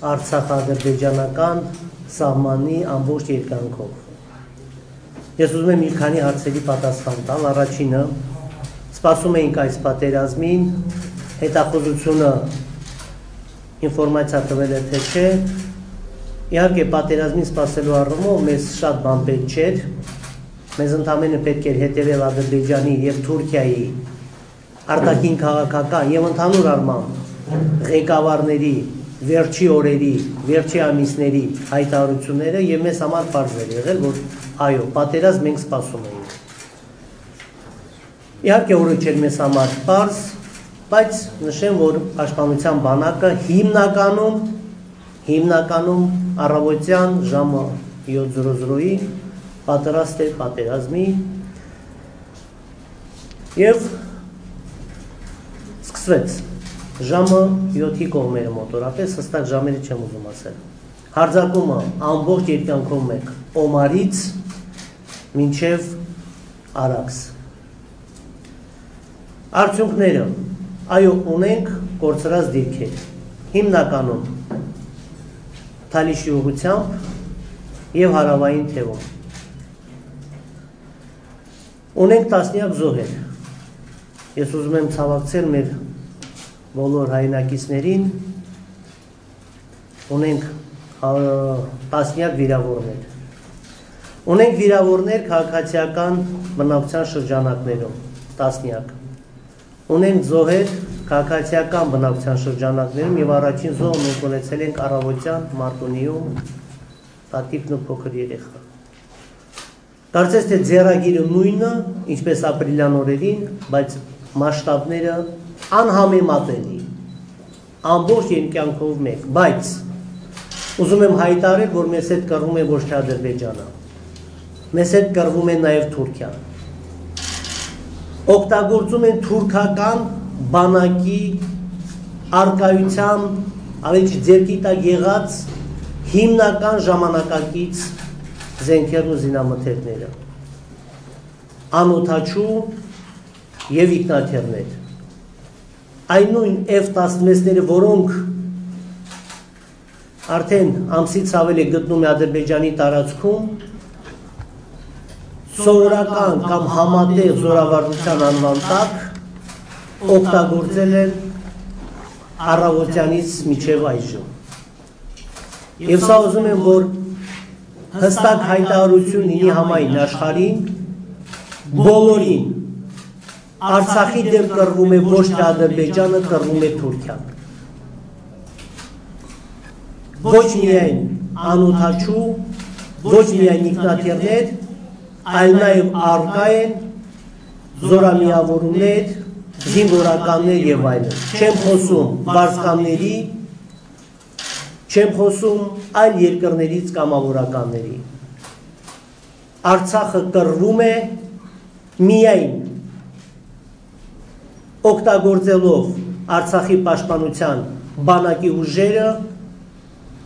Արցախ-ադրբեջանական սահմանի ամբողջ երկայնքով։ Ես ուզում եմ մի քանի հարցերի պատասխան տալ։ Առաջինը, սպասում էինք այս պատերազմին, հետախուզությունը ինֆորմացիա տվել է թե չէ։ Իհարկե պատերազմին սպասելու առումով մեզ շատ բան պետք չէր։ Մեզ ընդամենը պետք էր հետևել Ադրբեջանի եւ Թուրքիայի արտաքին քաղաքական եւ ընդհանուր առմամբ ղեկավարների վերջի օրերի, վերջի ամիսների հայտարարությունները եւ մեզ համար պարզ էր եղել, որ այո, պատերազմ մենք սպասում էինք։ Իհարկե օրը չէր մեզ համար պարզ, բայց նշեմ, որ Պաշտպանության բանակը հիմնականում առավոտյան ժամը 7:00-ին պատրաստ էր պատերազմի եւ սկսվեց ժամը 7-ի կողմերը մոտորապես, հստակ ժամերը չեմ ուզում ասել։ Հարձակումը ամբողջ երկայնքով մեկ Օմարից մինչև Արաքս։ Արդյունքները, այո, ունենք կորցրած դիրքեր, հիմնականում Թալիշի ուղղությամբ եւ հարավային թևում։ Ունենք տասնյակ զոհեր։ Ես ուզում եմ ցավակցել մեր բոլոր հայրենակիցներին, ունենք տասնյակ վիրավորներ։ Ունենք վիրավորներ քաղաքացիական բնակության շրջանակներում, տասնյակ։ Ունենք զոհեր քաղաքացիական բնակության շրջանակներում եւ առաջին զոհը մենք ունեցել ենք առավոտյան Մարտունիում, տատիկն ու փոքր երեխա։ Կարծես թե ձեռագիրը նույնը, ինչպես ապրիլյան օրերին, բայց մասշտաբները անհամեմատելի, ամբողջ երկայնքով մեկ, բայց ուզում եմ հայտարարել, որ մեզ հետ կռվում է ոչ թե Ադրբեջանը, մեզ հետ կռվում է նաև Թուրքիան, օգտագործում են թուրքական բանակի առկայության ավելի ձեռքի տակ եղած հիմնական ժամանակակից զենքերն ու զինամթերքները, անօդաչու եւ ինքնաթիռներ, այն նույն F-16-ները, որոնք արդեն ամսից ավել է գտնում է Ադրբեջանի տարածքում, սովորական կամ համատեղ զորավարժության անվան տակ օգտագործել են առավոտյանից մինչև այժմ։ Եվ սա ուզում եմ, որ հստակ հայտարարություն լինի համայն աշխարհին, բոլորին, Արցախի դեմ կռվում է ոչ թե Ադրբեջանը, կռվում է Թուրքիան։ Ոչ միայն անօդաչու, ոչ միայն ինքնաթիռներ, այլ նաև առկա են զորամիավորումներ, զինվորականներ եւ այլն։ Չեմ խոսում վարձկանների, չեմ խոսում այլ երկրներից կամավորականների։ Արցախը կռվում է միայն օգտագործելով Արցախի պաշտպանության բանակի ուժերը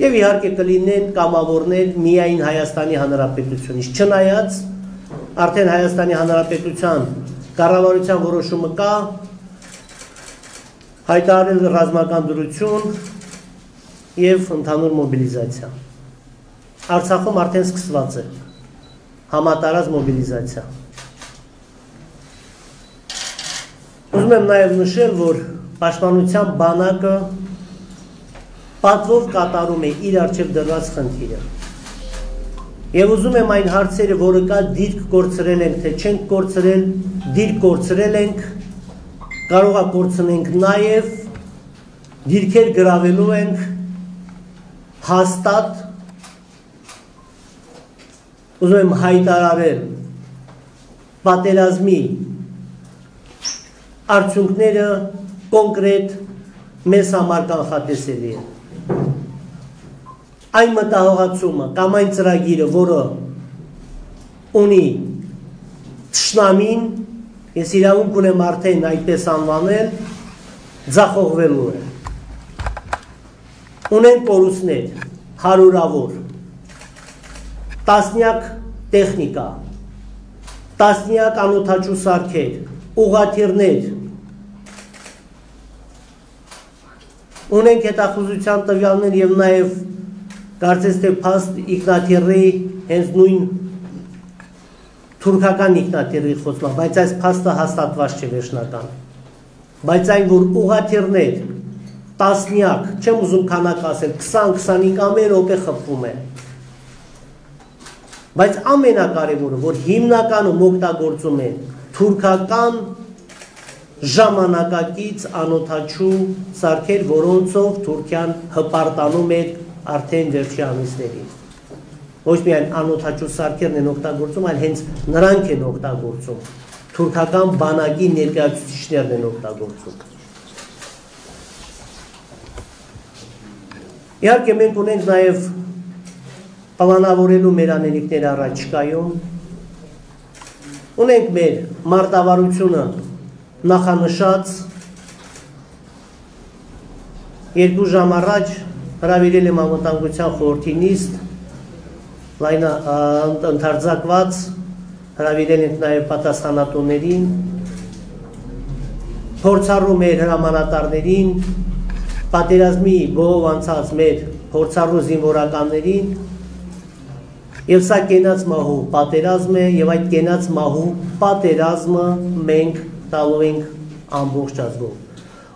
եւ իհարկե կլինեն կամավորներ միայն Հայաստանի Հանրապետությունից, չնայած արդեն Հայաստանի Հանրապետության կառավարության որոշումը կա հայտարարել ռազմական դրություն եւ ընդհանուր մոբիլիզացիա։ Արցախում արդեն սկսված է համատարած մոբիլիզացիա։ Ուզում եմ նաև նշել, որ Պաշտպանության բանակը պատվով կատարում է իր առջև դրված խնդիրը։ Եվ ուզում եմ այն հարցերը, որը կա դիրք կորցրել ենք, թե չենք կորցրել, դիրք կորցրել ենք, կարող է կորցնենք նաև, դիրքեր գրավելու ենք հաստատ, ուզում եմ հայտարարել պատերազմի արդյունքները կոնկրետ մեզ համար կանխատեսելի են։ Այն մտահոգացումը կամ այն ծրագիրը, որը ունի թշնամին, ես իրավունք ունեմ արդեն այդպես անվանել, ձախողվելու է։ Ունեն կորուստներ, հարյուրավոր, տասնյակ տեխնիկա, տասնյակ անօդաչու սարքեր, ուղղաթիռներ, ունենք հետախուզության տվյալներ եւ նաեւ կարծես թե փաստ Իգնատիռի հենց նույն թուրքական Իգնատիռի խոսքով, բայց այս փաստը հաստատված չէ վերջնական։ Բայց այն որ ուղղաթիռներ տասնյակ, չեմ ուզում քանակ ասել, 20-25 ամեն րոպե խփվում է։ Բայց ամենակարևորը, որ հիմնականում օգտագործում են թուրքական ժամանակակից անօդաչու սարքեր, որոնցով Թուրքիան հպարտանում էր արդեն վերջի ամիսներին։ Ոչ միայն անօդաչու սարքերն են օգտագործում, այլ հենց նրանք են օգտագործում։ Թուրքական բանակի ներկայացուցիչներն են օգտագործում։ Իհարկե մենք ունենք նաև պլանավորելու մեր անելիքները առաջիկայում։ Ունենք մեր մարտավարությունը նախանշած 2 ժամ առաջ հրավիրել եմ անվտանգության խորհրդի նիստ, ընդարձակված, հրավիրել ենք նաև պատասխանատուներին, փորձառու մեր հրամանատարներին, պատերազմի բողով անցած մեր փորձառու զինվորականներին, եւ սա կենաց մահու պատերազմ է, եւ այդ կենաց մահու պատերազմը մենք տալու ենք ամբողջ ազգով։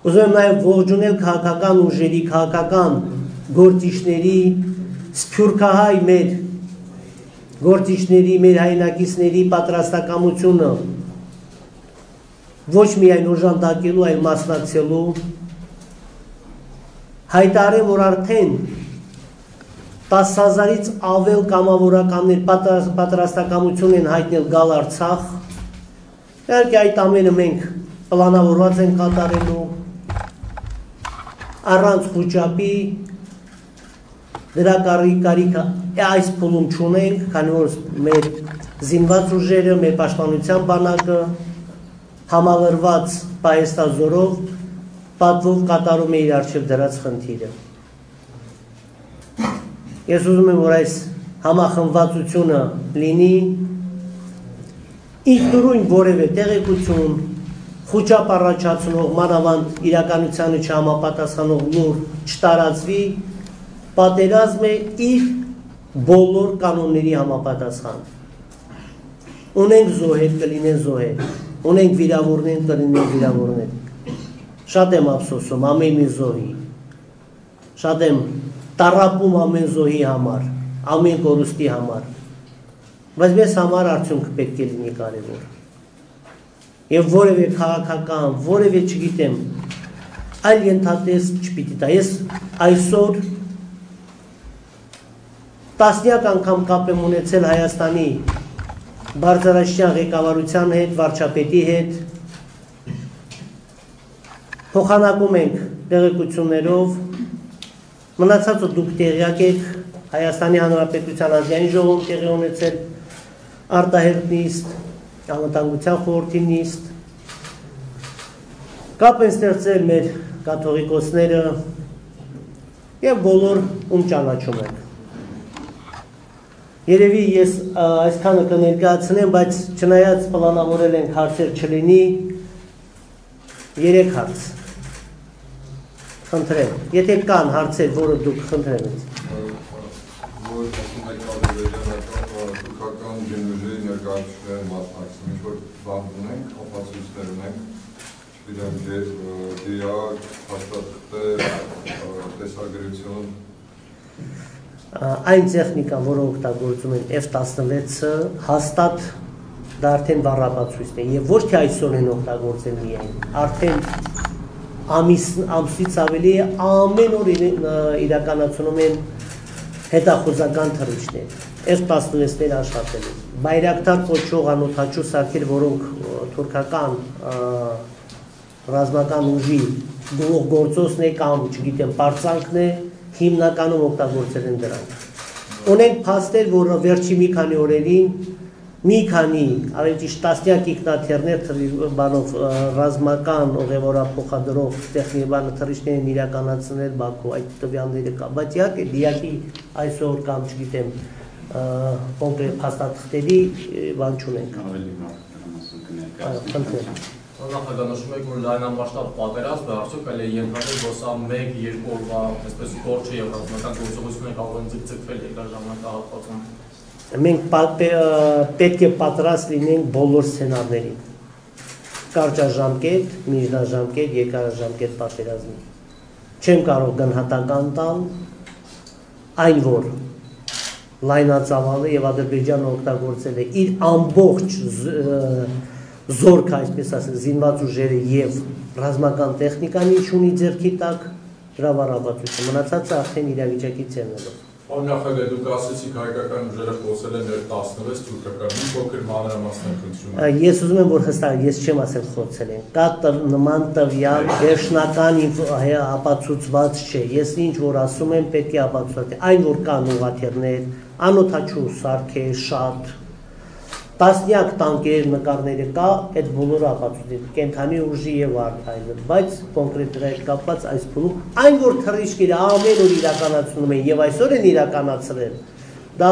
Ուզում եմ նաև ողջունել քաղաքական ուժերի, քաղաքական գործիչների, սփյուռքահայ մեր գործիչների, մեր հայրենակիցների պատրաստակամությունը ոչ միայն օժանդակելու, այլ մասնակցելու, հայտարարեմ, որ արդեն 10,000-ից ավել կամավորականներ պատրաստակամություն են հայտնել գալ Արցախ։ Իհարկե այդ ամենը մենք պլանավորված ենք կատարելու առանց խոճապի, դրա կարիքը այս փուլում չունենք, քանի որ մեր զինված ուժերը, մեր պաշտպանության բանակը համալրված պահեստազորով պատվով կատարում է իր առջև դրած խնդիրը։ Ես ուզում եմ, որ այս համախմբվածությունը լինի, ինքնուրույն որևէ տեղեկություն, խոճապ առաջացնող, մանավանդ իրականությանը չհամապատասխանող լուր չտարածվի, պատերազմը իր բոլոր կանոնների համապատասխան։ Ունենք զոհեր, կլինեն զոհեր, ունենք վիրավորներ, կլինեն վիրավորներ։ Շատ եմ ափսոսում ամեն մի զոհի, շատ եմ տառապում ամեն զոհի համար, ամեն կորուստի համար, բայց մեզ համար արդյունքը պետք է լինի կարևոր։ Եվ որևէ քաղաքական, որևէ չգիտեմ, այլ ենթատեստ չպիտի տա։ Ես այսօր տասնյակ անգամ կապ եմ ունեցել Հայաստանի բարձրաստիճան ղեկավարության հետ, վարչապետի հետ, փոխանակում ենք տեղեկություններով, մնացածը դուք տեղյակ եք, Հայաստանի Հանրապետության ազգային ժողովում տեղի ունեցել արտահերտ նիստ, անվտանգության խորհրդի նիստ, կապ են ստեղծել մեր կաթողիկոսները եւ բոլոր ում ճանաչում ենք։ Երևի ես այսքանը կներկայացնեմ, բայց չնայած պլանավորել ենք հարցեր չլինի, 3 հարց։ Խնդրեմ, եթե կան հարցեր, որը դուք խնդրեմ ինձ։ Որ ասում եք թուրքական ջնուժի ներկայացուցիչների մասնակցում, ինչ-որ բան ունենք, ապացույցներ ունենք, չգիտեմ, դիակ, հաստատներ, տեսագրություն։ Այն տեխնիկան, որը օգտագործում են F-16-ը, հաստատ դա արդեն բառապացույցն է, եւ ոչ թե այսօր են օգտագործել միայն, արդեն ամսից ավելի ամեն օր իրականացնում են հետախուզական թռիչքներ, F-16-ներ աշխատել են, բայրակտար կոչող անօդաչու սարքեր, որոնք թուրքական ռազմական ուժի գործոցն է կամ, չգիտեմ, պարծանքն է, հիմնականում օգտագործել են դրանք։ Ունենք փաստեր, որ վերջի մի քանի օրերին մի քանի, ավելի ճիշտ տասնյակ ինքնաթիռներ բանով ռազմական ուղևորափոխադրող տեխնիկան թռիչքներ են իրականացնել Բաքու, այդ տվյալները կա, բայց իհարկե դիակի այսօր կամ չգիտեմ կոնկրետ փաստաթղթերի բան չունենք։ Ավելի Նախագահնշում եք, որ լայնամասշտաբ պատերազմ է, արդյոք այլ է ենթադրել, որ սա 1-2 օրվա այսպես գործ չէ եւ ռազմական գործողությունները կարող են ձգձգվել երկար ժամանակահատվածում։ Մենք պետք է պատրաստ լինենք բոլոր սցենարներին։ Կարճաժամկետ, միջնաժամկետ, երկարաժամկետ պատերազմի։ Չեմ կարող գնահատական տալ այն, որ լայնածավալը եւ Ադրբեջանը օգտագործել է իր ամբողջ զորք, այսպես ասել, զինված ուժերը եւ ռազմական տեխնիկան ինչ ունի ձեռքի տակ հրավառաբացություն, մնացածը արդեն իրավիճակից ելնելով։ Պարոն նախագահ, դուք ասեցիք հայկական ուժերը խոսել են 16 թուրքական, մի փոքր մանրամասն խնդրում։ Ես ուզում եմ, որ հստակ, ես չեմ ասել խոսել են, կա նման տվյալ վերջնական ապացուցված չէ, ես ինչ որ ասում եմ, պետք է ապացուցված, այն որ կան ուղղաթիռներ, անօթաչու սարքեր, շատ տասնյակ տանկեր նկարները կա, այդ բոլորը ապացուցիչ կենթանի ուժի եւ արթայլը, բայց կոնկրետ դրա հետ կապված այս փուլում այն որ թռիչքերը ամեն օր իրականացնում են եւ այսօր են իրականացրել, դա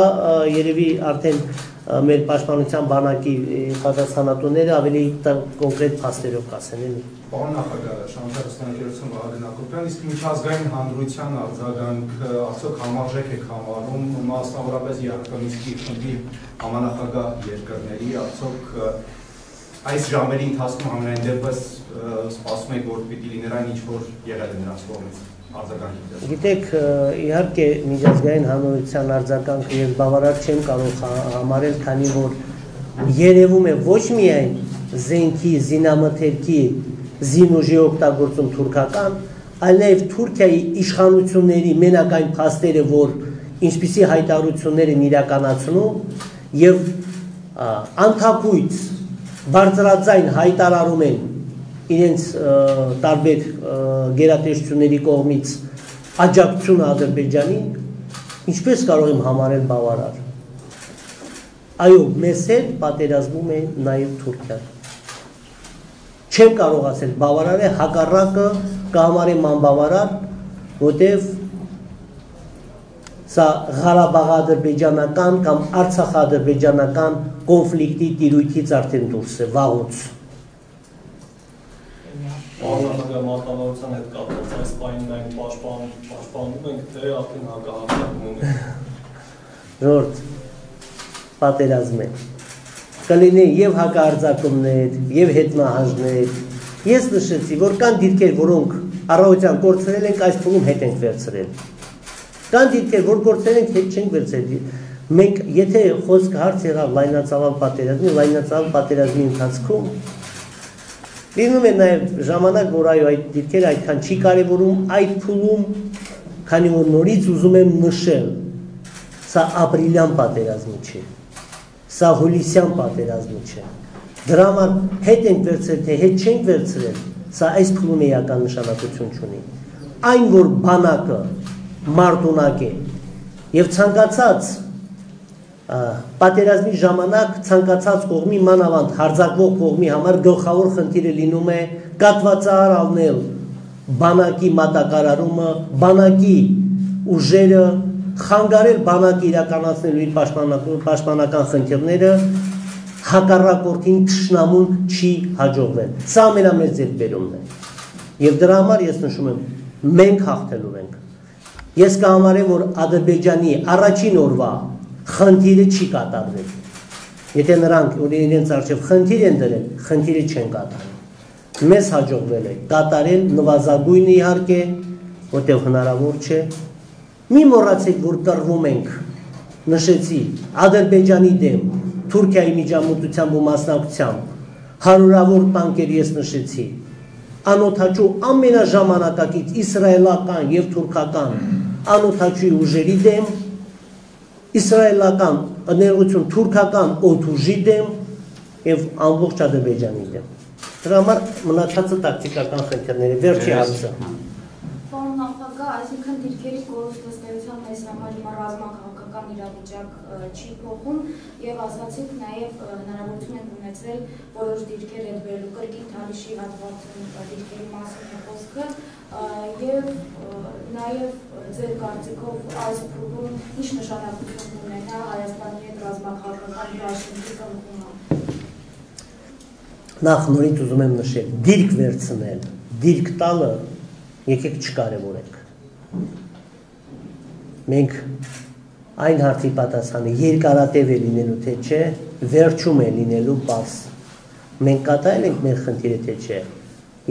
երևի արդեն մեր պաշտպանության բանակի պատասխանատուները ավելի կոնկրետ փաստերով կասեն, էլի։ Պարոն նախագահ, Շանթարստանյակերություն Վահագն Հակոբյան, իսկ միջազգային հանրության արձագանքը արդյոք համարժեք եք համարում, մասնավորապես Յակոմինսկի խմբի համանախագահ երկրների, արդյոք այս ժամերի ընթացքում համենայն դեպս սպասում եք, որ պիտի լիներ այն ինչ որ եղել է նրանց կողմից արձագանքի։ Գիտեք, իհարկե միջազգային հանրության արձագանքը ես բավարար չեմ կարող համարել, քանի որ երևում է ոչ միայն զենքի, զինամթերքի, զինուժի օգտագործում թուրքական, այլ նաև Թուրքիայի իշխանությունների մենակ այն փաստերը, որ ինչպիսի հայտարարություններ են իրականացնում եւ անթափույց բարձրաձայն հայտարարում են իրենց տարբեր գերատեսչությունների կողմից աջակցությունը Ադրբեջանին, ինչպես կարող եմ համարել բավարար։ Այո, մեզ հետ պատերազմում է նաև Թուրքիան։ Չեմ կարող ասել բավարար է, հակառակը կհամարեմ անբավարար, որտև սա Ղարաբաղ-ադրբեջանական կամ Արցախ-ադրբեջանական կոնֆլիկտի տիրույթից արդեն դուրս է, վաղուց։ Պարոն մարտավարության հետ կապված այս պահին մենք պաշտպանում ենք, թե արդեն հակահարձակում ենք։ Ժորդ, պատերազմ է։ Կլինեն եւ հակահարձակումներ, եւ հետնահանջներ։ Ես նշեցի, որ կան դիրքեր, որոնք առավոտյան կորցրել ենք, այս փուլում հետ ենք վերցրել։ Կան դիրքեր, որ կորցրել ենք, հետ չենք վերցրել։ Մենք, եթե խոսք հարց եղավ լայնածավալ պատերազմի ընթացքում, լինում է նաև ժամանակ, որ այո այդ դիրքերը այդքան չի կարևորում, այդ փուլում, քանի որ նորից ուզում եմ նշել, սա ապրիլյան պատերազմի չէ, սա հուլիսյան պատերազմի չէ, դրա համար հետ ենք վերցրել, թե հետ չենք վերցրել, սա այս փուլում էական նշանակություն չունի, այն որ բանակը մարտունակ է և ցանկացած պատերազմի ժամանակ ցանկացած կողմի մանավանդ հարձակվող կողմի համար գլխավոր խնդիրը լինում է կատվածահար առնել բանակի մատակարարումը, բանակի ուժերը, խանգարել բանակը իրականացնելու իր պաշտպանական խնդիրները, հակառակորդին թշնամուն չի հաջողվել։ Սա ամենամեծ ձեռքբերումն է։ Եվ դրա համար ես նշում եմ, մենք հաղթելու ենք։ Ես կհամարեմ, որ Ադրբեջանի առաջին օրվա խնդիրը չի կատարվել։ Եթե նրանք իրենց առջև խնդիր են դրել, խնդիրը չեն կատարել։ Մեզ հաջողվել է կատարել նվազագույնը իհարկե, որտեղ հնարավոր չէ։ Մի մոռացեք, որ կռվում ենք, նշեցի, Ադրբեջանի դեմ, Թուրքիայի միջամտությամբ ու մասնակցությամբ, հարյուրավոր տանկեր ես նշեցի, անօթաչու ամենաժամանակակից իսրայելական եւ թուրքական անօթաչու ուժերի դեմ, իսրայելական ներողություն թուրքական օդուժի դեմ եւ ամբողջ Ադրբեջանի դեմ։ Դրա համար մնացածը տակտիկական խնդիրներ է, վերջի հարցը։ Պարոն նախագահ, այսինքն դիրքերի կորուստացիության մեզ համար հիմա ռազմաքաղաքական իրավիճակ չի փոխում եւ ասացիք նաեւ հնարավորություն եք ունեցել որոշ դիրքեր հետ վերելու կրկին Թալիշի հատվածում դիրքերի մասին խոսքը եւ նաեւ ձեր կարծիքով այս փուլում ինչ նշանակություն ունենա Հայաստանի հետ ռազմաքաղաքական դաշինքի կնքումը։ նախ նորից ուզում եմ նշել, դիրք վերցնել, դիրք տալը եկեք չկարևորենք։ Մենք այն հարցի պատասխանը երկարատև է լինելու թե չէ, վերջում է լինելու պարզ։ Մենք կատարել ենք մեր խնդիրը թե չէ,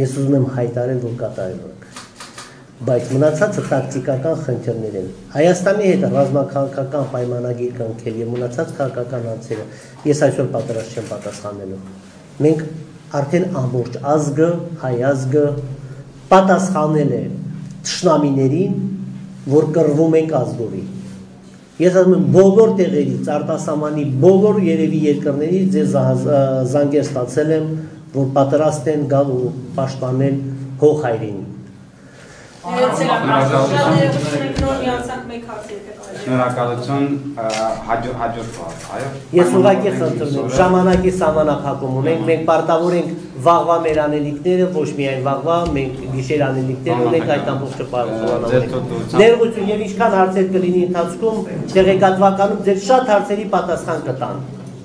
ես ուզում եմ հայտարարել, որ կատարել ենք։ Բայց մնացածը տակտիկական խնդիրներ են։ Հայաստանի հետ ռազմաքաղաքական պայմանագիր կնքել եւ մնացած քաղաքական հարցերը ես այսօր պատրաստ չեմ պատասխանելու։ Մենք արդեն ամբողջ ազգը, հայ ազգը պատասխանել է թշնամիներին, որ կռվում ենք ազգովի։ Ես ասում եմ բոլոր տեղերից, արտասահմանի բոլոր երևի երկրներից ձեզ զանգեր ստացել եմ, որ պատրաստ են գալ ու պաշտպանել հող հայրենին։ Շնորհակալություն հաջորդ բառ, այո։ Ես ուղղակի խնդրում եմ, ժամանակի սահմանափակում ունենք, մենք պարտավոր ենք վաղվա մեր անելիքները, ոչ միայն վաղվա, մենք գիշեր անելիքներ ունենք, այդ ամբողջը պարզանանք։ Ներողություն, եւ ինչքան հարցեր կլինի ընթացքում, տեղեկատվականում ձեր շատ հարցերի պատասխան կտան։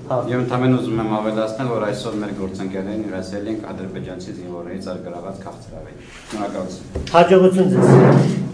Եվ ընդհանրապես ուզում եմ ավելացնել, որ այսօր մեր գործընկերներին հյուրասիրել ենք ադրբեջանցի զինվորներից արգելված քաղցրավետ։ Շնորհակալություն։ Հաջողություն ձեզ։